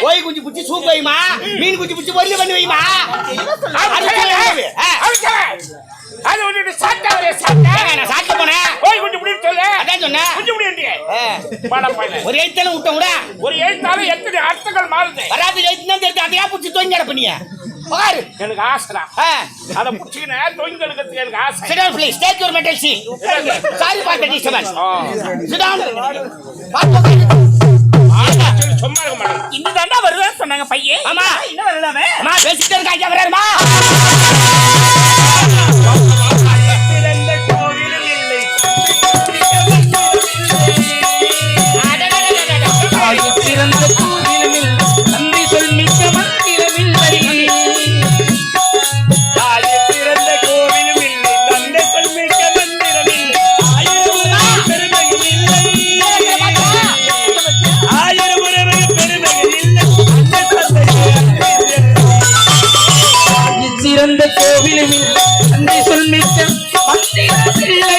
கோழி குஞ்சு பிடிச்சி சூப் வைமா, மீன் குஞ்சு பிடிச்சி பொரியல் பண்ணி வைமா. அது ஒண்ணு சாப்பிட்டேன் சாப்பிட்டு போனேன். கோழி குஞ்சு பிடின்னு சொல்லு. அதான் சொன்னேன். குஞ்சு பிடி ஒரு எழுத்தால விட்டோம்டா. ஒரு எழுத்தாலும் எத்தனை அர்த்தங்கள் மாறுது. வராது எழுத்துனா தெரிஞ்சு அதையா பிடிச்சி தோங்கி கிடப்ப. பாரு எனக்கு ஆசைதான். அதை பிடிச்சிக்கினேன் தொங்கி எடுக்கிறதுக்கு எனக்கு ஆசை. Sit down please. Take your mental seat. Sorry for the disturbance. Sit down. சும்மா இருக்க மாட்டேன். இன்னதாண்டா வருவேன்னு சொன்னாங்க பையன். ஆமா என்ன வரலாமே? அம்மா பேசிட்டே இருக்கா ஐயா வராருமா. சிறந்த கோவிலும் இல்லை. சிறந்த கோவிலும் இல்லை. நன்றி சொல் மிக்க மந்திரம் இல்லை. சிறந்த கோவிலும் இல்லை. தந்தை சொல் மிக்க மந்திரம் இல்லை. ஆயிரம் பெருமையும் இல்லை. ஆயிரம் பெருமையும் இல்லை. சிறந்த கோவிலும் இல்லை. தந்தை சொல் மிக்க மந்திரம் இல்லை.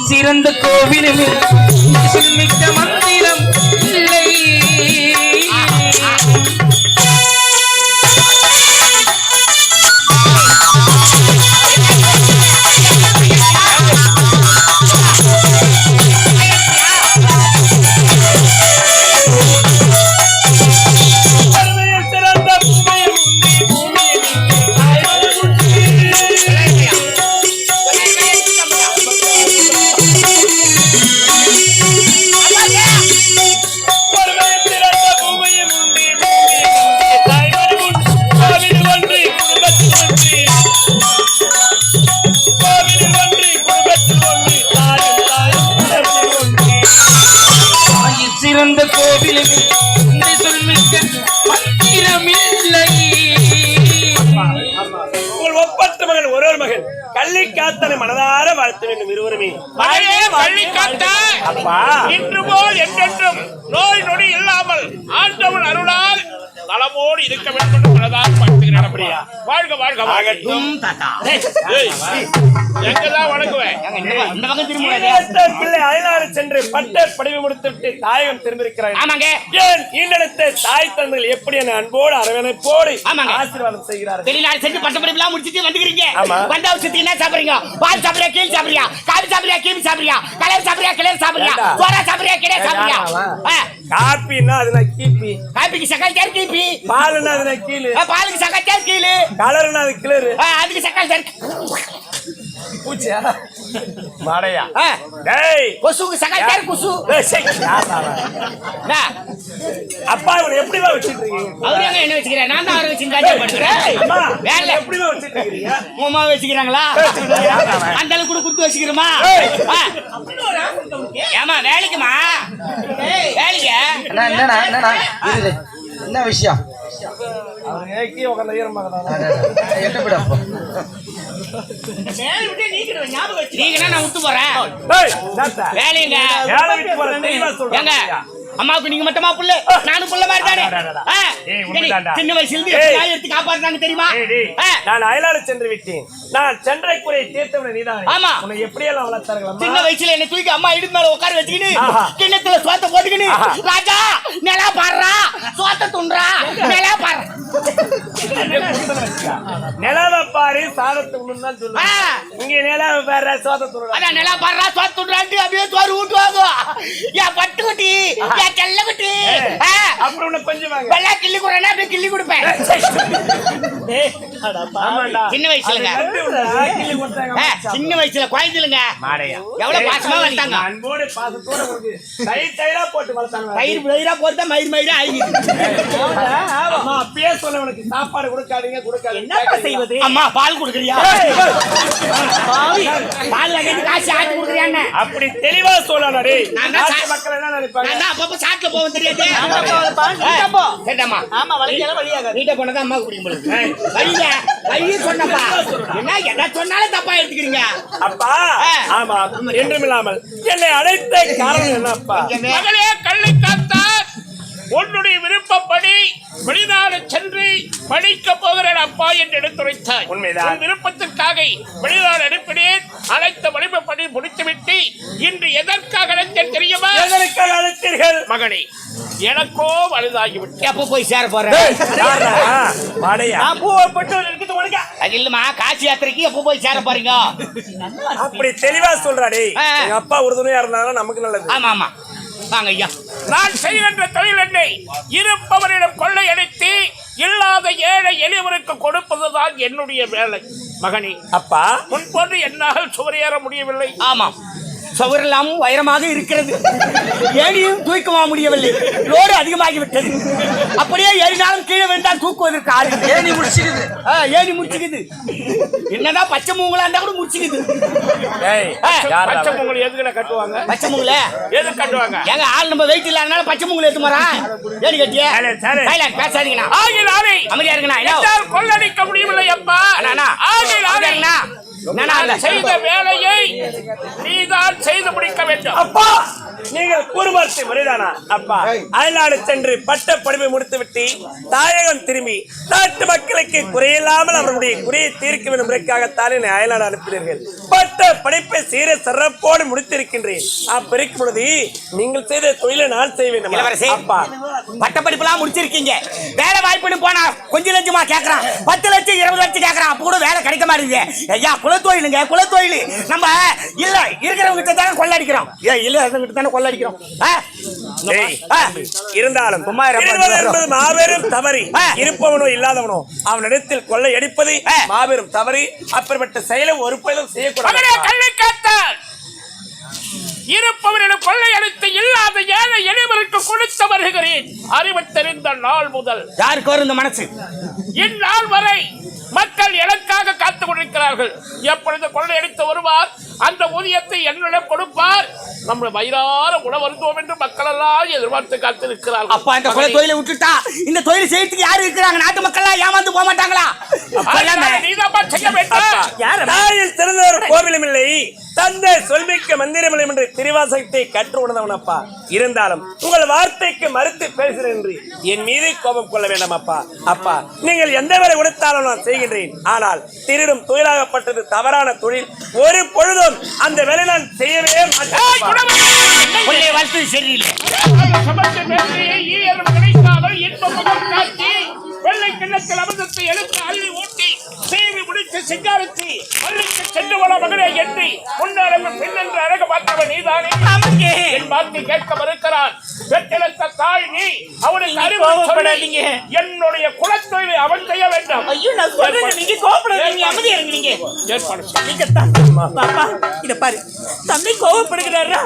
சிறந்த கோவிலும் மிக்க மந்திரம் இல்லை. சிறந்த கோவிலும் உங்கள் ஒப்பற்ற மகன் ஒரு மகன் கள்ளிக்காத்தனை மனதார வாழ்த்த வேண்டும். இருவருமே அப்பா இன்று போல் என்றென்றும் நோய் நொடி இல்லாமல் ஆண்டவன் அருளால் நலமோடு இருக்க வேண்டும் என்று மனதார வாழ்த்துகிறேன். அப்படியா? வாழ்க வாழ்க வாழட்டும் தாத்தா. எங்கதான் வணங்குவேன். பிள்ளை அயல்நாடு சென்று பட்ட படிவு முடித்துவிட்டு தாயகம் திரும்பியிருக்கிறார். ஆமாங்க. ஏன் ஈண்டெடுத்த தாய் தந்தைகள் எப்படி என அன்போடு அரவணைப்போடு ஆசீர்வாதம் செய்கிறார்கள். வெளிநாடு சென்று பட்ட படிப்புலாம் முடிச்சுட்டு வந்துக்கிறீங்க. வந்தா சுத்தி என்ன சாப்பிடுறீங்க? பால் சாப்பிடுறியா, கீழ் சாப்பிடுறியா, காபி சாப்பிடுறியா, கீழ் சாப்பிடுறியா, கலர் சாப்பிடுறியா, கிளர் சாப்பிடுறியா, சோடா சாப்பிடுறியா, கிடையா சாப்பிடுறியா? காப்பின்னா அதுல கீப்பி, காப்பிக்கு சக்கால் தேர் கீப்பி, பாலுன்னா அதுல கீழு, பாலுக்கு சக்கால் தேர் கீழு, கலர்னா அது கிளறு, அதுக்கு சக்கால் தேர் பூச்சியா மாடையா. டேய் கொசுக்கு சக்கால் தேர் குசு. அப்பா இவனை எப்படிவா வச்சிட்டு இருக்கீங்க? அவரு எங்க என்ன வச்சுக்கிறேன்? நான் தான் அவரை வச்சு வேலை எப்படிவா வச்சிட்டு இருக்கீங்க? உமா வச்சுக்கிறாங்களா? அந்த அளவுக்கு கூட கொடுத்து வச்சுக்கிறோமா? ஏமா வேலைக்குமா வேலைக்கு என்ன விஷயம்? நீங்க நான் விட்டு போறேன் வேலைங்க. அம்மாவுக்கு நீங்க மட்டுமா புள்ள? நானும் புள்ள மாதிரி தானே. சின்ன வயசுல இருந்து எடுத்து காப்பாற்றாங்க தெரியுமா? நான் அயலாடு சென்று விட்டேன். நான் சென்றை குறையை தீர்த்தவன நீதான். ஆமா. உன்னை எப்படி எல்லாம் வளர்த்தார்கள்? சின்ன வயசுல என்ன தூக்கி அம்மா இடுப்பு மேல உட்கார வச்சுக்கின்னு கிண்ணத்துல சோத்த போட்டுக்கின்னு ராஜா நிலா பாடுறா, சோத்த துன்றா, நிலா பாடுறா. நிலாவை பாரு சாதத்தை உண்ணுன்னு சொல்லுங்க. இங்க நிலாவை பாரு சோத்த துன்றா. அதான் நிலா பாடுறா, சோத்த துன்றான்ட்டு அப்படியே சோறு ஊட்டுவாங்க. என் பட்டுக்குட்டி, என் செல்லக்குட்டி. அப்புறம் உன்னை கொஞ்சம் வெள்ளா கிள்ளி கொடுறேன்னா அப்படியே கிள்ளி கொடுப்பேன். டேய், அட பாவிடா. சின்ன வயசுலங்க நன்றி உண்டா? கிள்ளி கொடுத்தாங்க சின்ன வயசுல குழந்தைங்க மாடையா. எவ்வளவு பாசமா வளர்த்தாங்க. அன்போடு பாசத்தோட உனக்கு தயிரா போட்டு வளர்த்தாங்க. பயிரா போட்டா மயிர் ஆகிடுது. அம்மா அப்பயே சொல்ல உனக்கு சாப்பாடு கொடுக்காதீங்க என்னப்பா செய்வது? அம்மா பால் குடுக்குறியா? பால் வாங்கிட்டு காசு ஆட்டி குடுக்குறியான்னு அப்படி தெளிவா சொல்லணும் டேய். நான் தான் நாட்டு மக்கள் என்ன நினைப்பாங்க? நான் அப்பப்ப சாட்ல போவேன் தெரியாது. சரிடாமா. ஆமா வழியால வழியாக. வீட்டை போனதான் அம்மா குடிக்கும் பொழுது வழிய சொன்னப்பா என்ன சொன்னாலும் தப்பா எடுத்துக்கிறீங்க. அப்பா ஆமா என்றுமில்லாமல் என்னை அழைத்த காரணம் என்னப்பா? மகளே கள்ளை காத்தார் உன்னுடைய விருப்பப்படி வெளிநாடு சென்று படிக்க போகிறேன் அப்பா என்று எடுத்துரைத்தாய். உண்மைதான். உன் விருப்பத்திற்காக வெளிநாடு அனுப்பினேன். அழைத்த வழிபப்படி முடித்துவிட்டு இன்று எதற்காக அழைத்தேன் தெரியுமா? எதற்காக அழைத்தீர்கள்? மகனே எனக்கோ வலுதாகிவிட்டு எப்ப போய் சேர போறேன்? அது இல்லமா காசி யாத்திரைக்கு எப்ப போய் சேர போறீங்க? அப்படி தெளிவா சொல்றாடே. எங்க அப்பா உறுதுணையா இருந்தாலும் நமக்கு நல்லது. ஆமா ஆமா வாங்க ஐயா. நான் செய்கின்ற தொழில் என்னை இருப்பவரிடம் கொள்ளையடித்து இல்லாத ஏழை எளியவருக்கு கொடுப்பதுதான் என்னுடைய வேலை. மகனே அப்பா முன்போன்று என்னால் சுவரேற முடியவில்லை. ஆமா சவரெல்லாம் வைரமாக இருக்கிறது. ஏனியும் தூக்கமா முடியவில்லை. லோடு அதிகமாகி விட்டது. அப்படியே ஏறினாலும் கீழே விழுந்தால் தூக்குவதற்கு ஆள் இல்லை. ஏணி முடிச்சுக்குது. என்னதான் பச்சை மூங்கலா இருந்தா கூட முடிச்சுக்குது. பச்சை பொங்கல் எதுக்குல கட்டுவாங்க? பச்சை மூங்கல எது கட்டுவாங்க? எங்க ஆள் நம்ம வெயிட் இல்ல பச்சை மூங்கல் எடுத்து மாறா ஏறி கட்டிய பேசாதீங்கண்ணா. ஆகினாலே அமைதியா இருக்குண்ணா. என்னால் கொள்ளடிக்க முடியவில்லை அப்பா. ஆகினாலே செய்த வேலையை நீதான் செய்து முடிக்க வேண்டும். அப்பா நீங்கள் கூறுவார்த்தை முறைதானா? அப்பா அயல்நாடு சென்று பட்ட படிப்பை முடித்துவிட்டு தாயகம் திரும்பி நாட்டு மக்களுக்கு குறையில்லாமல் அவருடைய குறையை தீர்க்க வேண்டும் முறைக்காகத்தானே அயல்நாடு அனுப்பினீர்கள். பட்ட படிப்பை சீர சிறப்போடு முடித்திருக்கின்றேன். அப்பெருக்கும் பொழுது நீங்கள் செய்த தொழிலை நான் செய்ய வேண்டும். அப்பா பட்ட படிப்புலாம் முடிச்சிருக்கீங்க. வேலை வாய்ப்புன்னு போனா கொஞ்சம் லட்சமா கேட்கறான். 10 லட்சம் 20 லட்சம் கேட்கறான். அப்ப கூட வேலை கிடைக்க மாட்டேங்குது. ஐயா குலத்தொழிலுங்க குலத்தொழில். நம்ம இல்ல இருக்கிறவங்க கிட்ட தானே கொள்ளடிக்கிறோம். இல்ல தானே கொள்ளடிக்கிறோம். இருந்தாலும் மாபெரும் தவறு. இருப்பவனோ இல்லாதவனோ அவனிடத்தில் கொள்ளையடிப்பது மாபெரும் தவறு. அப்படிப்பட்ட செயலை ஒரு பயிலும் செய்யக்கூடாது. இருப்பவரிடம் கொள்ளையடித்து இல்லாத ஏழை எளியவருக்கு கொடுத்து வருகிறேன். அறிவு தெரிந்த நாள் முதல் யாருக்கு வரும் இந்த மனசு? இந்நாள் வரை மக்கள் எனக்காக காத்துக் கொண்டிருக்கிறார்கள். எப்பொழுது கொள்ளையடித்து வருவார் அந்த ஊதியத்தை என்னிடம் கொடுப்பார். நம்ம வயிறார உணவருந்தோம் என்று மக்கள் எல்லாம் எதிர்பார்த்து காத்திருக்கிறார்கள். அப்பா இந்த கொலை தொழிலை விட்டுட்டா இந்த தொழில் செய்யறதுக்கு யாரு இருக்கிறாங்க? நாட்டு மக்கள் எல்லாம் ஏமாந்து போக மாட்டாங்களா? நீதான் செய்ய வேண்டும். தாயில் சிறந்த ஒரு கோவிலும் இல்லை, தந்தை சொல்மிக்க மந்திரமில்லை என்று திருவாசகத்தை கற்று உணர்ந்தவனப்பா. இருந்தாலும் உங்கள் வார்த்தைக்கு மறுத்து பேசுகிறேன் என்று என் மீது கோபம் கொள்ள வேண்டாம் அப்பா. அப்பா நீங்கள் எந்த வேலை கொடுத்தாலும் நான் செய்கின்றேன். ஆனால் திருடும் தொழிலாகப்பட்டது தவறான தொழில். ஒரு பொழுதும் அந்த வேலை நான் செய்யவே மாட்டேன். சரியில்லை. வெள்ளை கிண்ணத்தில் அமிர்தத்தை எடுத்து அள்ளி ஊட்டி செய்து முடித்து சிங்காரித்து பள்ளிக்கு சென்று வர மகனே என்று முன்னாள் பின்னென்று அழக பார்த்தவன் நீதானே. என் வார்த்தை கேட்க மறுக்கிறான். பெற்றெடுத்த தாய் நீ. அவனுக்கு அறிவுறுத்தீங்க. என்னுடைய குலத்தொழிலை அவன் செய்ய வேண்டும். தம்பி கோவப்படுகிறாரா?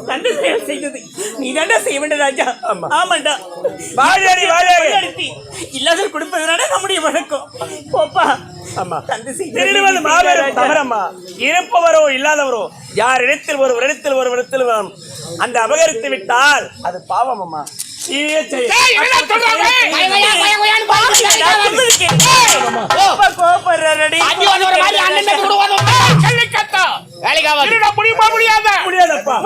தந்தை செயல் செய்தது நீ தாண்டா செய்ய வேண்டிய ராஜா. ஆமாண்டா இல்லாத கொடுப்பதனால நம்முடைய வழக்கம். போப்பா இருப்பவரோ இல்லாதவரோ யார் இடத்தில் ஒரு இடத்தில் அந்த அபகரித்து விட்டால் அது பாவம் அம்மா. முடியாதப்பா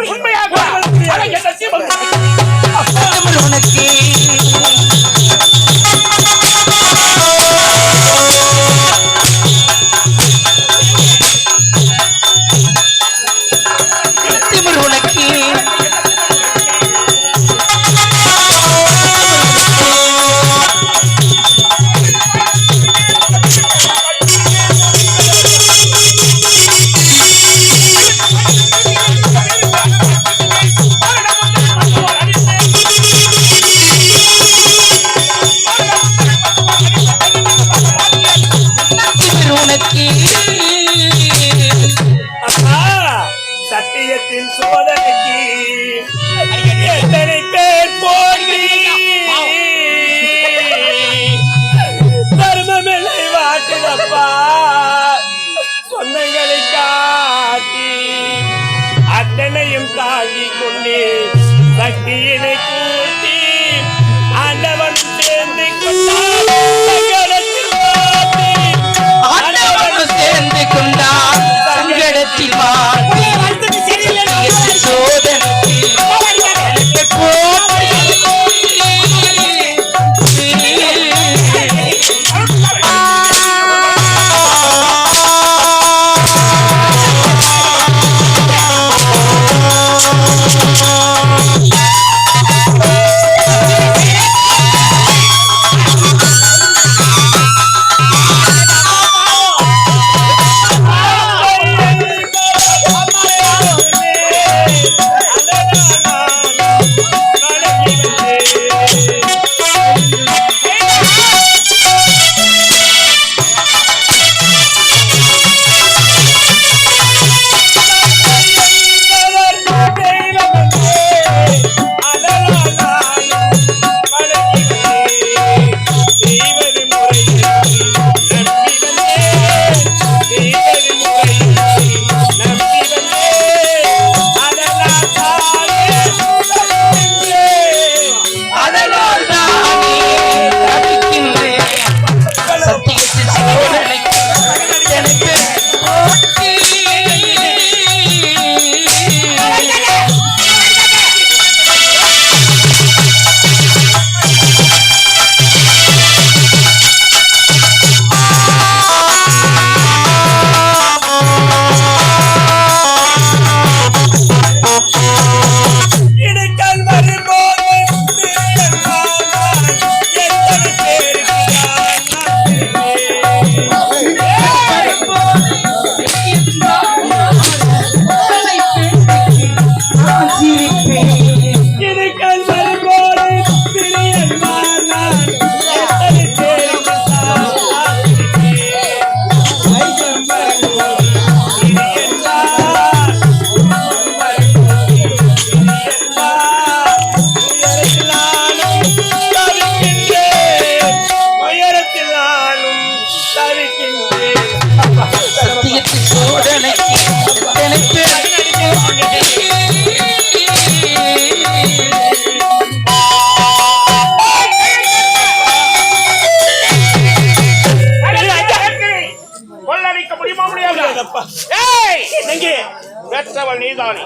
பெற்றவள் நீதானே.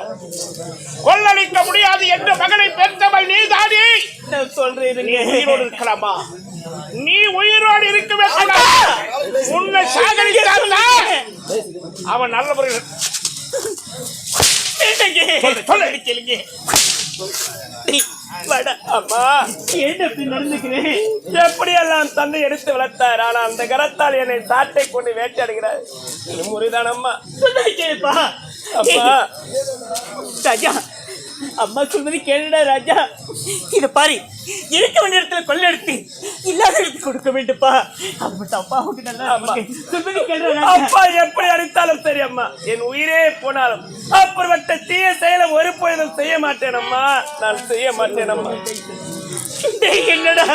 கொள்ளளிக்க முடியாது என்ற மகனை பெற்றவள் நீதானே. சொல்றேன் உயிரோடு இருக்கலாமா? நீ உயிரோடு இருக்கவே உன்னை சாகரித்தார்களா? அவன் நல்ல முறையில் அம்மா எப்படியெல்லாம் தந்தை எடுத்து வளர்த்தார். ஆனா அந்த கரத்தால் என்னை சாட்டை கொண்டு வேட்டையாடுகிறார். முறைதான் அம்மா. அம்மா ராஜா, அம்மா சொல்றது கேளுடா ராஜா. இத பாரு, இருக்க வேண்டிய இடத்துல கொள்ளெடுத்து இல்லாத இடத்துக்கு கொடுக்க வேண்டுப்பா. அப்பா சொல்றது கேளுடா. அப்பா எப்படி அடித்தாலும் சரி அம்மா, என் உயிரே போனாலும் அப்படிப்பட்ட தீய செயலை ஒரு பொழுதும் செய்ய மாட்டேன் அம்மா. நான் செய்ய மாட்டேன் அம்மா. என்னடா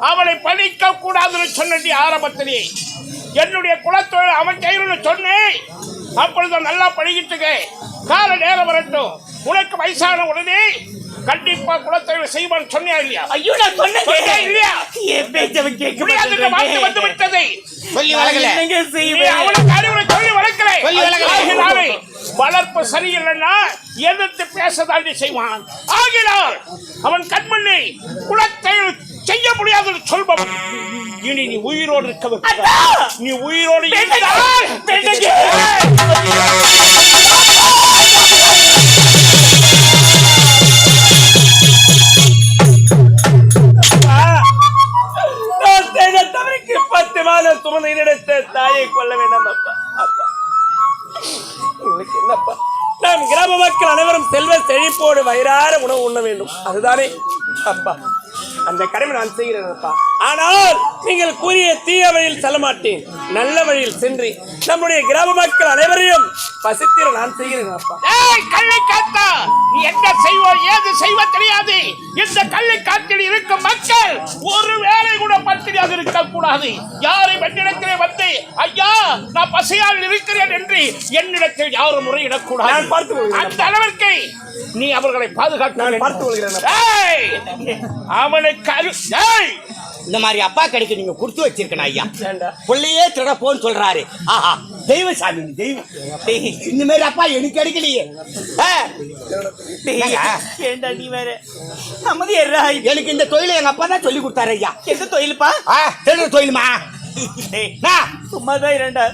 அவளை பழிக்க கூடாதுன்னு சொன்னி ஆரம்பத்திலே என்னுடைய குலத்தொழில் அவன் கையில சொன்னேன். அப்பொழுது நல்லா பழகிட்டு கால நேரம் வரட்டும், உனக்கு வயசான உடனே கண்டிப்பா குலத்தொழில் செய்வான்னு சொன்னியா இல்லையா? ஐயோ நான் சொன்னேன் இல்லையா? என் பேச்சவன் கேட்க முடியாதுன்ற வார்த்தை வந்து விட்டதை சொல்லி வளர்க்கல. என்னங்க செய்வேன்? அவளுக்கு அறிவுரை சொல்லி வளர்க்கிறேன். வளர்ப்பு சரியில்லைன்னா எதிர்த்து பேசதாண்டி செய்வான். ஆகினால் அவன் கண்மண்ணி குலத்தொழில் செய்ய முடியாதுன்னு சொல்பவன். இனி நீ உயிரோடு இருக்க, நீ உயிரோடு தவறுக்கு 10 மாதம் சுமந்து நினைத்த தாயை கொல்ல வேண்டாம் அப்பா. அப்பா உங்களுக்கு என்னப்பா, நாம் கிராம மக்கள் அனைவரும் செல்வ செழிப்போடு வயிறார உணவு உண்ண வேண்டும், அதுதானே அப்பா. அந்த கடமை நான் செய்கிறேன் அப்பா. ஆனால் நீங்கள் கூறிய தீய வழியில் செல்ல மாட்டேன், நல்ல வழியில் சென்று நம்முடைய கிராம மக்கள் அனைவரையும் பசித்திர நான் செய்கிறேன் அப்பா. ஏய் கள்ளை காத்தா, நீ என்ன செய்வோம் ஏது செய்வ தெரியாது. இந்த கள்ளை காட்டில் இருக்கும் மக்கள் ஒரு வேளை கூட பட்டினியாக இருக்க கூடாது. யாரை என்னிடத்திலே வந்து ஐயா நான் பசியால் இருக்கிறேன் என்று என்னிடத்தில் யாரும் முறையிடக்கூடாது. நான் பார்த்துக் கொள்கிறேன். அந்த அளவிற்கு நீ அவர்களை பாதுகாக்க நான் பார்த்துக் கொள்கிறேன். ஏய், அவனுக்கு ஏய், இந்த மாதிரி அப்பா கடைக்கு நீங்க கொடுத்து வச்சிருக்கணும் ஐயா. ஏண்டா? பிள்ளையே திருடப்போன்னு சொல்றாரு. ஆஹா தெய்வ சாமி நீ தெய்வம். இந்த மாதிரி அப்பா எனக்கு கிடைக்கலையே. என்னங்க? ஏண்டா நீ வேற அமைதியா எனக்கு இந்த தொழிலை எங்க அப்பா தான் சொல்லி கொடுத்தாரு ஐயா. எந்த தொழிலுப்பா? திருட தொழிலுமா? சும்மாதான் இரண்டா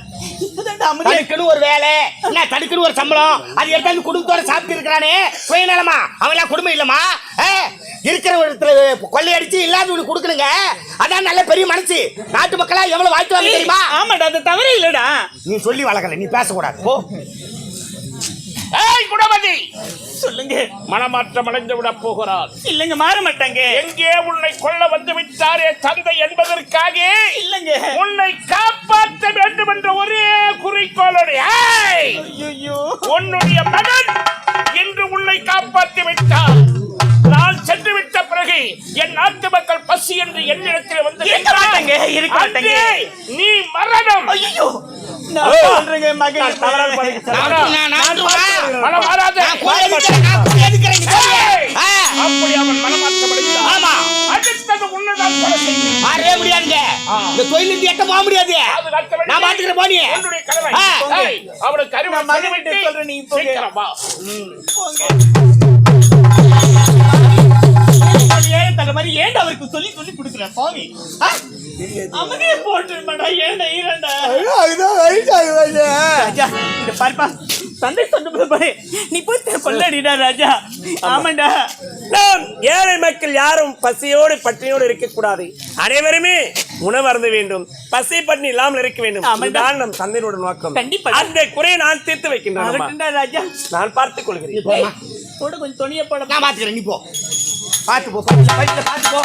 இப்பதான்டா அமைதியா தடுக்குன்னு ஒரு வேலை, என்ன தடுக்குன்னு ஒரு சம்பளம், அது எடுத்தாந்து குடும்பத்தோட சாப்பிட்டு இருக்கிறானே சுயநலமா? அவெல்லாம் குடும்பம் இல்லமா? இருக்கிற இடத்துல கொள்ளையடிச்சு இல்லாதவங்களுக்கு கொடுக்கணுங்க. அதான் நல்ல பெரிய மனசு. நாட்டு மக்களா எவ்வளவு வாழ்த்து வாங்க தெரியுமா? ஆமாடா, அது தவறே இல்லடா. நீ சொல்லி வளர்க்கல, நீ பேசக்கூடாது. போ. ஏய் குணவதி, சொல்லுங்க. மனமாற்றம் அடைந்து விட போகிறார். இல்லங்க, மாற மாட்டாங்க. எங்கே உன்னை கொல்ல வந்து விட்டாரே தந்தை என்பதற்காக இல்லங்க. உன்னை காப்பாற்ற வேண்டும் என்ற ஒரே குறிக்கோளோடு ஐயோ, உன்னுடைய மகன் என்று உன்னை காப்பாற்றி விட்டார். நான் சென்று விட்ட பிறகு என் நாட்டு மக்கள் பசி என்று என்னிடத்தில் வந்து இருக்க மாட்டாங்க, இருக்க மாட்டாங்க. அன்றே நீ மரணம். ஐயோ, நான் சொல்றேங்க மகன் தவறான மனம் மாறாத. அப்படி அவன் மனமாற்றம் அடைந்தான். ஆமா, அடுத்தது உன்னதான் கொலை செய்வேன். மாறவே முடியாதுங்க. இந்த தொழில் எட்ட போக முடியாது. நான் பாத்துக்கிறேன் போனி. உன்னுடைய கடமை. ஏய், அவனுக்கு அறிவு நான் மகன் விட்டு சொல்றேன், நீ போங்க. சீக்கிரம் வா. தங்க மாதிரி ஏன்டா அவருக்கு சொல்லி சொல்லி கொடுக்குறேன் சாமி. அமைதியே போட்டுருமாடா. ஏன்டா ஈரண்டா ராஜா, இந்த பார்ப்பா தந்தை சொன்ன பாரு, நீ போய் கொள்ளடிடா ராஜா. ஆமாண்டா, நாம் ஏழை மக்கள் யாரும் பசியோடு பட்டினியோடு இருக்கக்கூடாது. அனைவருமே உணவு அருந்த வேண்டும், பசி பட்டினி இல்லாமல் இருக்க வேண்டும். அதுதான் நம் தந்தையோட நோக்கம். கண்டிப்பா. அந்த குறையை நான் தீர்த்து வைக்கின்றேன். அவர்கிட்ட ராஜா நான் பார்த்துக் கொள்கிறேன். போட கொஞ்சம் துணியை போட. நான் பாத்துக்கிறேன், நீ போ. பாத்து போ, பாத்து போ.